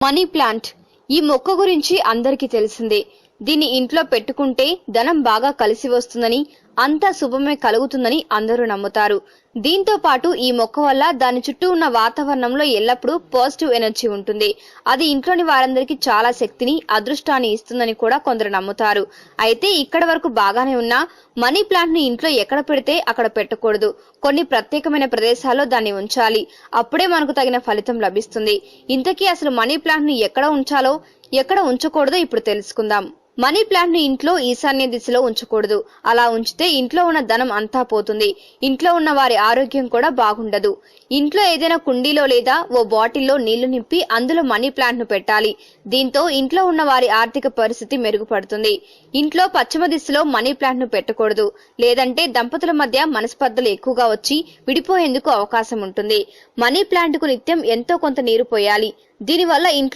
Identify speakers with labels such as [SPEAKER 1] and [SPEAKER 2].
[SPEAKER 1] Money plant ఈ మొక్క గురించి అందరికీ తెలిసిందే. దీన్ని ఇంట్లో పెట్టుకుంటే ధనం బాగా కలిసి వస్తుందని, అంతా శుభమే కలుగుతుందని అందరూ నమ్ముతారు. దీంతో పాటు ఈ మొక్క వల్ల దాని చుట్టూ ఉన్న వాతావరణంలో ఎల్లప్పుడూ పాజిటివ్ ఎనర్జీ ఉంటుంది. అది ఇంట్లోని వారందరికీ చాలా శక్తిని, అదృష్టాన్ని ఇస్తుందని కూడా కొందరు నమ్ముతారు. అయితే ఇక్కడ వరకు బాగానే ఉన్నా మనీ ప్లాంట్ ని ఇంట్లో ఎక్కడ పెడితే అక్కడ పెట్టకూడదు. కొన్ని ప్రత్యేకమైన ప్రదేశాల్లో దాన్ని ఉంచాలి. అప్పుడే మనకు తగిన ఫలితం లభిస్తుంది. ఇంతకీ అసలు మనీ ప్లాంట్ ని ఎక్కడ ఉంచాలో, ఎక్కడ ఉంచకూడదో ఇప్పుడు తెలుసుకుందాం. మనీ ప్లాంట్ ని ఇంట్లో ఈశాన్య దిశలో ఉంచకూడదు. అలా ఉంచితే ఇంట్లో ఉన్న ధనం అంతా పోతుంది. ఇంట్లో ఉన్న వారి ఆరోగ్యం కూడా బాగుండదు. ఇంట్లో ఏదైనా కుండీలో లేదా ఓ బాటిల్లో నీళ్లు నింపి అందులో మనీ ప్లాంట్ ను పెట్టాలి. దీంతో ఇంట్లో ఉన్న వారి ఆర్థిక పరిస్థితి మెరుగుపడుతుంది. ఇంట్లో పశ్చిమ దిశలో మనీ ప్లాంట్ ను పెట్టకూడదు. లేదంటే దంపతుల మధ్య మనస్పర్ధలు ఎక్కువగా వచ్చి విడిపోయేందుకు అవకాశం ఉంటుంది. మనీ ప్లాంట్ కు నిత్యం ఎంతో కొంత నీరు పోయాలి. దీనివల్ల ఇంట్లో